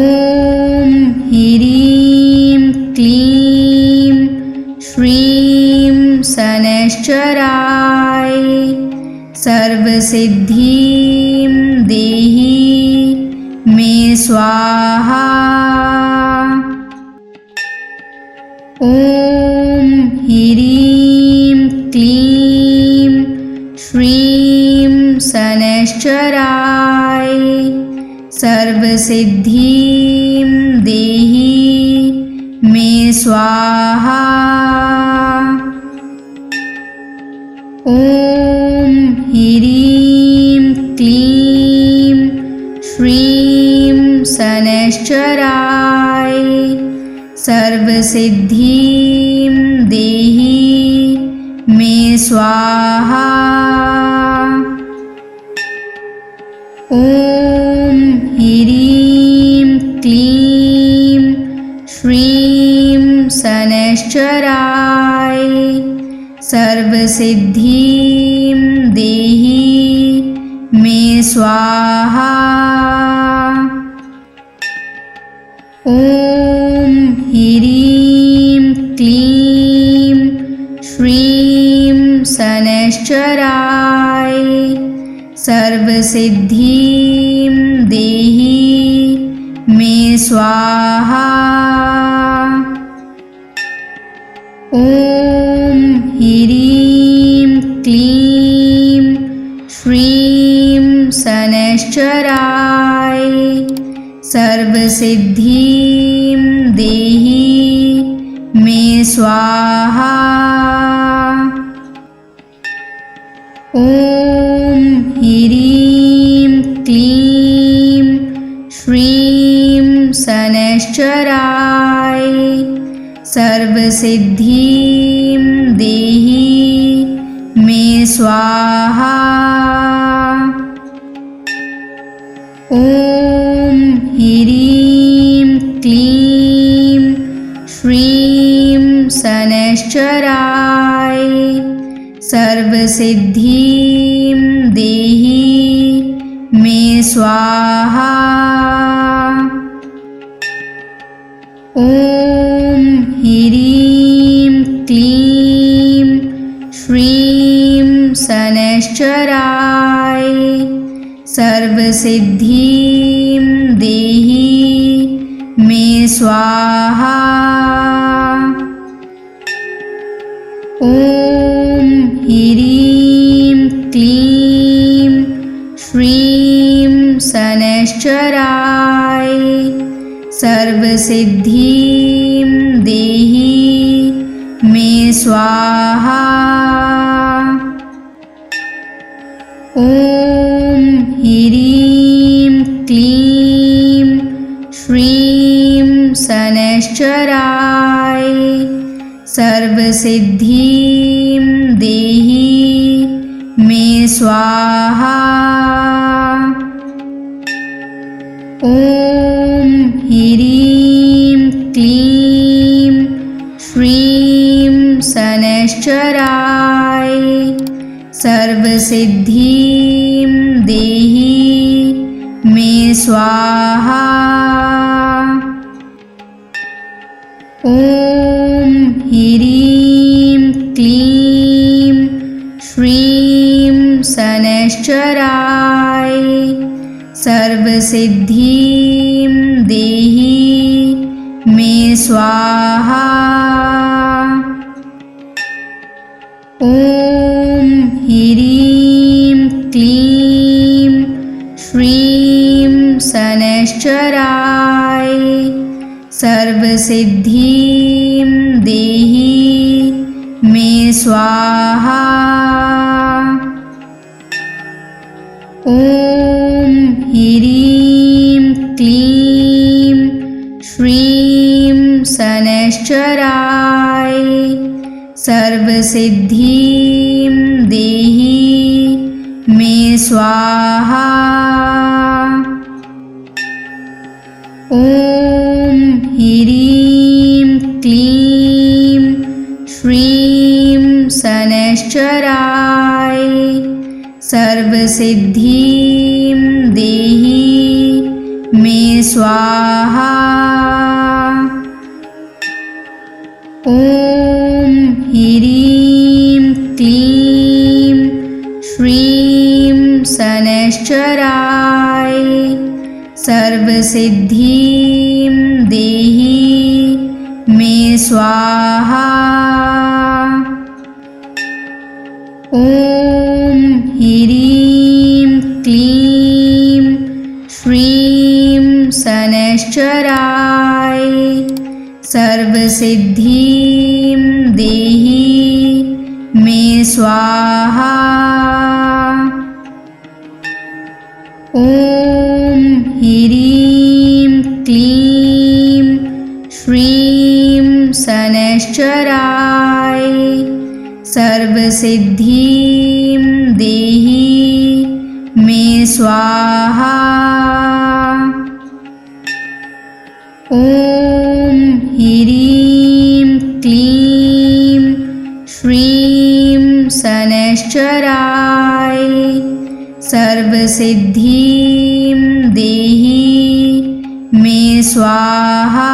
ह्रीं क्लीं श्रीं शनैश्चराय सर्वसिद्धिं देहि मे स्वाहा। ॐ ह्रीं क्लीं श्रीं शनैश्चराय सर्वसिद्धिं देहि मे स्वाहा। ॐ ह्रीं क्लीं श्रीं शनैश्चराय सर्वसिद्धिं देहि मे स्वाहा। ॐ ह्रीं क्लीं श्रीं शनैश्चराय सर्वसिद्धिं देहि मे स्वाहा। ॐ ह्रीं क्लीं श्रीं शनैश्चराय सर्वसिद्धिं देहि मे स्वाहा। ॐ ह्रीं क्लीं श्रीं शनैश्चराय सर्वसिद्धिं देहि मे स्वाहा। ॐ ह्रीं क्लीं श्रीं शनैश्चराय सर्वसिद्धिं देहि मे स्वाहा। ॐ ह्रीं क्लीं श्रीं शनैश्चराय सर्वसिद्धिं देहि मे स्वाहा। ॐ ह्रीं क्लीं श्रीं शनैश्चराय सर्वसिद्धिं देहि मे स्वाहा। ॐ ह्रीं क्लीं श्रीं शनैश्चराय सर्वसिद्धिं देहि मे स्वाहा। ॐ ह्रीं क्लीं श्रीं शनैश्चराय सर्वसिद्धिं देहि मे स्वाहा। ॐ ह्रीं क्लीं श्रीं शनैश्चराय सर्वसिद्धिं देहि मे स्वाहा। ॐ ह्रीं क्लीं श्रीं शनैश्चराय सर्वसिद्धिं देहि मे स्वाहा। ॐ ह्रीं क्लीं श्रीं शनैश्चराय सर्वसिद्धिं देहि मे स्वाहा। ॐ ह्रीं क्लीं श्रीं शनैश्चराय सर्वसिद्धिं देहि मे स्वाहा। ॐ ह्रीं क्लीं श्रीं शनैश्चराय सर्वसिद्धिं देहि मे स्वाहा। ॐ ह्रीं क्लीं श्रीं शनैश्चराय सर्वसिद्धिं देहि मे स्वाहा। ॐ ह्रीं क्लीं श्रीं शनैश्चराय सर्वसिद्धिं देहि मे स्वाहा। ॐ ह्रीं क्लीं श्रीं शनैश्चराय सर्वसिद्धिं देहि मे स्वाहा। ॐ ह्रीं क्लीं श्रीं शनैश्चराय सर्वसिद्धिं देहि मे स्वाहा।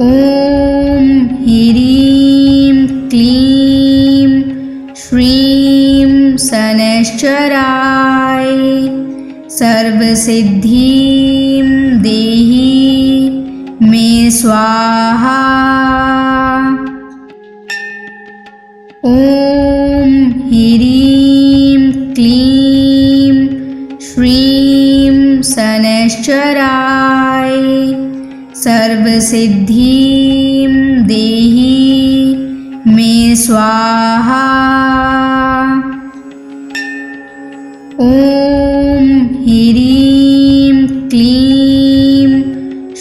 ॐ ह्रीं क्लीं श्रीं शनैश्चराय सर्वसिद्धिं देहि मे स्वाहा। ॐ ह्रीं क्लीं श्रीं शनैश्चराय सर्वसिद्धिं देहि मे स्वाहा। ॐ ह्रीं क्लीं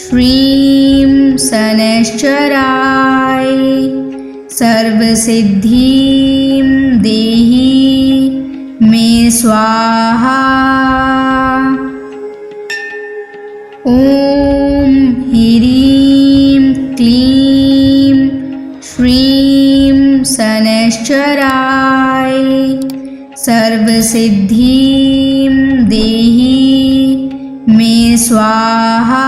श्रीं शनैश्चराय सर्वसिद्धिं देहि मे स्वाहा। ॐ ह्रीं क्लीं श्रीं शनैश्चराय सर्वसिद्धिं देहि मे स्वाहा।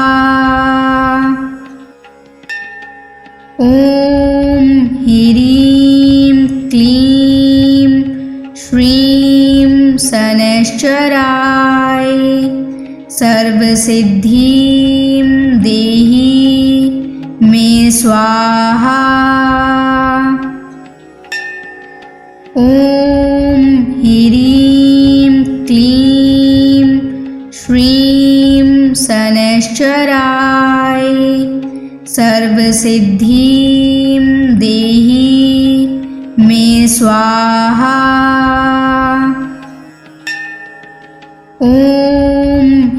ॐ ह्रीं क्लीं श्रीं शनैश्चराय सर्वसिद्धिं देहि मे स्वाहा। ॐ ह्रीं क्लीं श्रीं शनैश्चराय सर्वसिद्धिं देहि मे स्वाहा। ॐ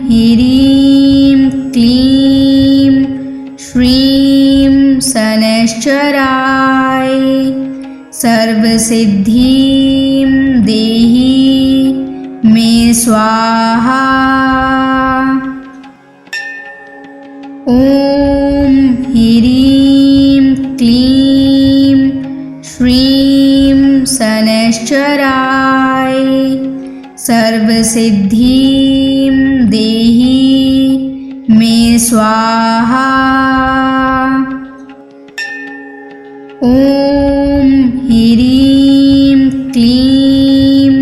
ह्रीं क्लीं श्रीं शनैश्चराय सर्वसिद्धिं देहि मे स्वाहा। ॐ ॐ ह्रीं क्लीं श्रीं शनैश्चराय सर्वसिद्धिं देहि मे स्वाहा। ॐ ह्रीं क्लीं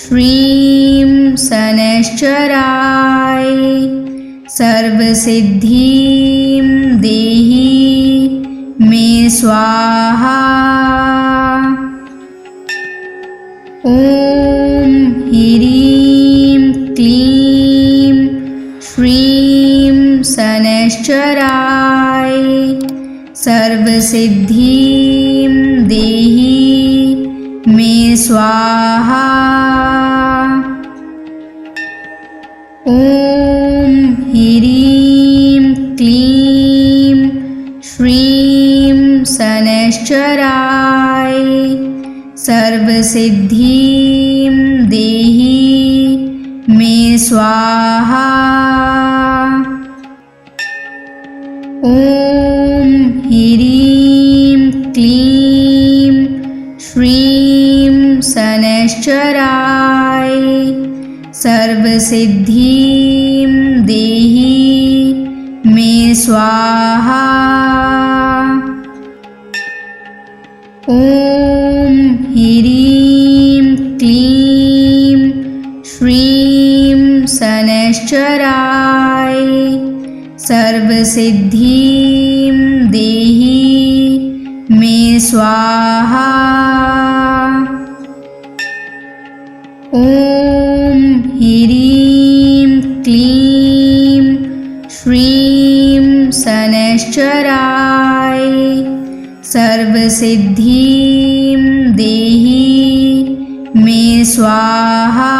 श्रीं शनैश्चराय सर्वसिद्धिं देहि मे स्वाहा। ॐ ह्रीं क्लीं श्रीं शनैश्चराय सर्वसिद्धिं देहि मे स्वाहा। ॐ ह्रीं क्लीं श्रीं शनैश्चराय सर्वसिद्धिं देहि मे स्वाहा। ॐ ह्रीं क्लीं श्रीं शनैश्चराय सर्वसिद्धिं देहि मे स्वाहा। ॐ ह्रीं क्लीं श्रीं शनैश्चराय सर्वसिद्धिं देहि मे स्वाहा। ॐ ह्रीं क्लीं श्रीं शनैश्चराय सर्वसिद्धिं देहि मे स्वाहा।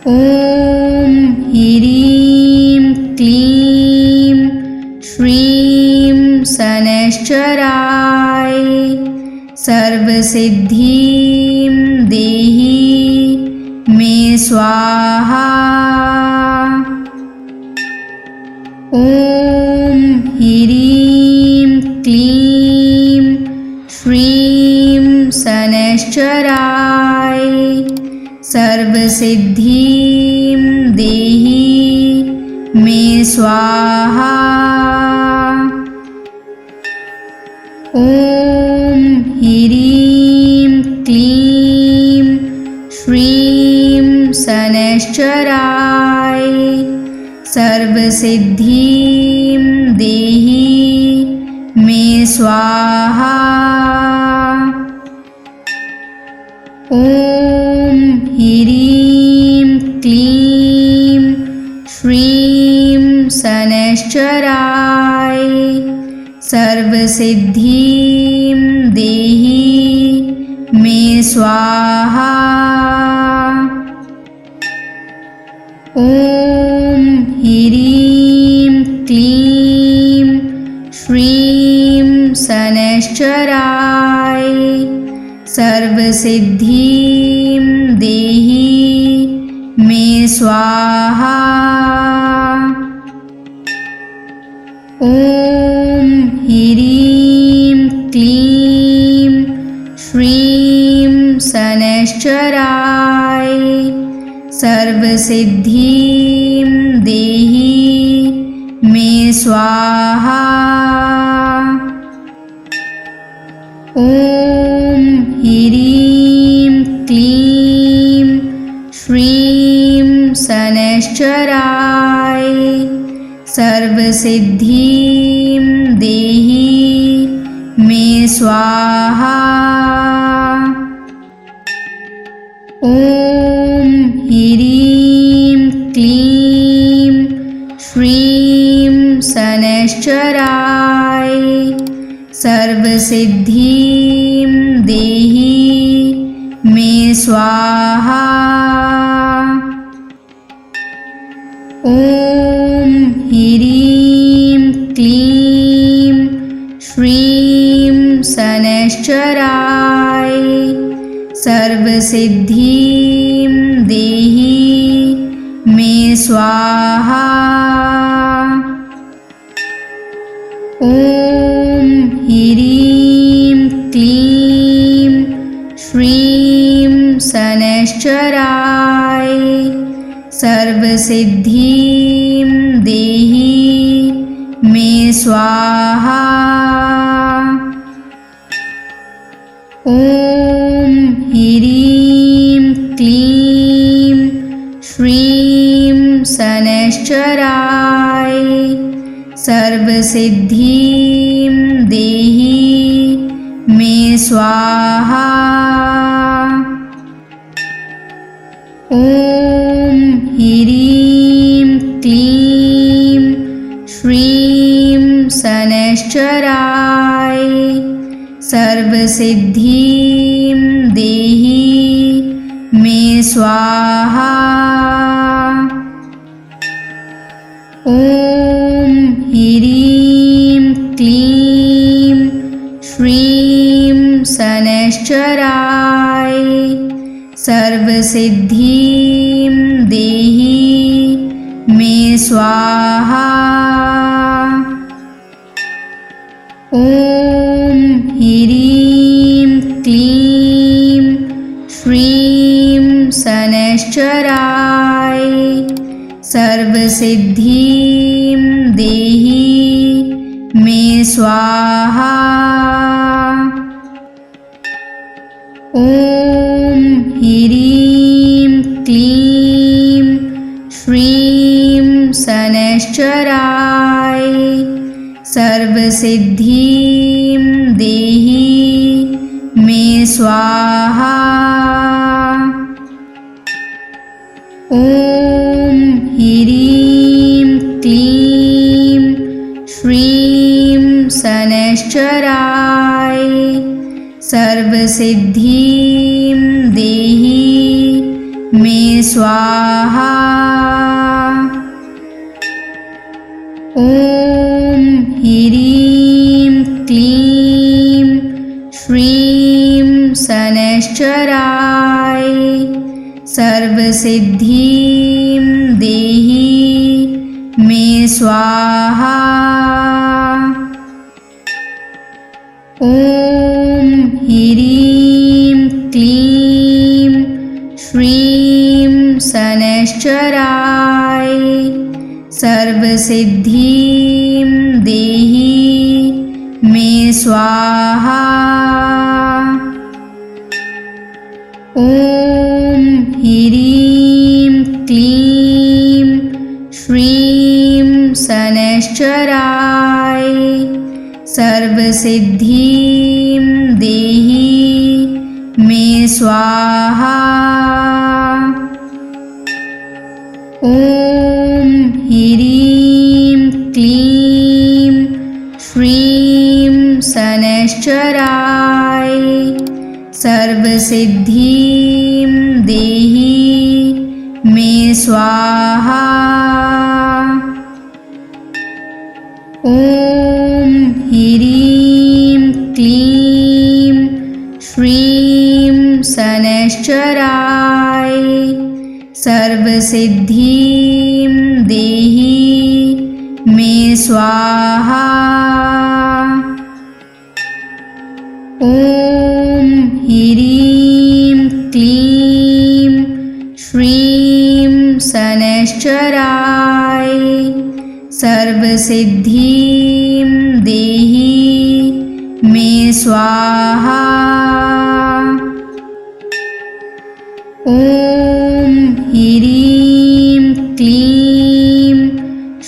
ॐ ह्रीं क्लीं श्रीं शनैश्चराय सर्वसिद्धिं देहि मे स्वाहा। ॐ ह्रीं क्लीं श्रीं शनैश्चराय सर्वसिद्धिं देहि मे स्वाहा। ॐ ह्रीं क्लीं श्रीं शनैश्चराय सर्वसिद्धिं देहि मे स्वाहा। ॐ ह्रीं क्लीं श्रीं शनैश्चराय सर्वसिद्धिं देहि मे स्वाहा। ॐ ह्रीं क्लीं श्रीं शनैश्चराय सर्वसिद्धिं देहि मे स्वाहा। ॐ ह्रीं क्लीं श्रीं शनैश्चराय सर्वसिद्धिं देहि मे स्वाहा। ॐ ह्रीं क्लीं श्रीं शनैश्चराय सर्वसिद्धिं देहि मे स्वाहा। ॐ ह्रीं क्लीं श्रीं शनैश्चराय सर्वसिद्धिं देहि मे स्वाहा। ॐ ह्रीं क्लीं श्रीं शनैश्चराय सर्वसिद्धिं देहि मे स्वाहा। ॐ ह्रीं क्लीं श्रीं शनैश्चराय सर्वसिद्धिं देहि मे स्वाहा। ॐ ह्रीं क्लीं श्रीं शनैश्चराय सर्वसिद्धिं देहि मे स्वाहा। ॐ ह्रीं क्लीं श्रीं शनैश्चराय सर्वसिद्धिं देहि मे स्वाहा। ॐ ह्रीं क्लीं श्रीं शनैश्चराय सर्वसिद्धिं देहि मे स्वाहा। ॐ ह्रीं क्लीं श्रीं शनैश्चराय सर्वसिद्धिं देहि मे स्वाहा। ॐ ह्रीं क्लीं श्रीं शनैश्चराय सर्वसिद्धिं देहि मे स्वाहा। ॐ ह्रीं क्लीं श्रीं शनैश्चराय सर्वसिद्धिं देहि मे स्वाहा। ॐ ह्रीं क्लीं श्रीं शनैश्चराय सर्वसिद्धिं देहि मे स्वाहा। ॐ ह्रीं क्लीं श्रीं शनैश्चराय सर्वसिद्धिं देहि मे स्वाहा। ॐ ह्रीं क्लीं श्रीं शनैश्चराय सर्वसिद्धिं देहि मे स्वाहा। ॐ ह्रीं क्लीं श्रीं शनैश्चराय सर्वसिद्धिं देहि मे स्वाहा। ॐ ह्रीं क्लीं श्रीं शनैश्चराय सर्वसिद्धिं देहि मे स्वाहा। ॐ ह्रीं क्लीं श्रीं शनैश्चराय सर्वसिद्धिं देहि मे स्वाहा। ॐ ह्रीं क्लीं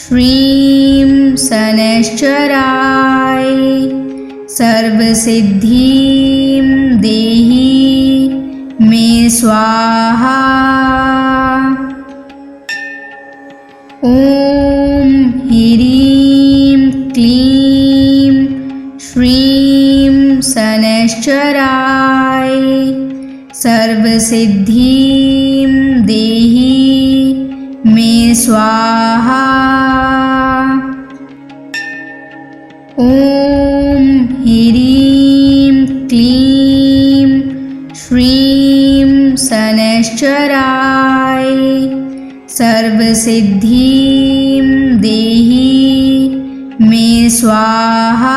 श्रीं शनैश्चराय सर्वसिद्धिं देहि मे स्वाहा। ॐ ह्रीं क्लीं श्रीं शनैश्चराय सर्वसिद्धिं देहि मे स्वाहा। ॐ ह्रीं क्लीं श्रीं शनैश्चराय सर्वसिद्धिं देहि मे स्वाहा।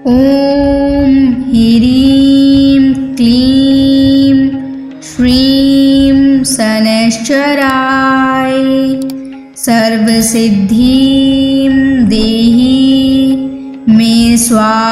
ॐ ह्रीं क्लीं श्रीं शनैश्चराय सर्वसिद्धिं देहि मे स्वाहा।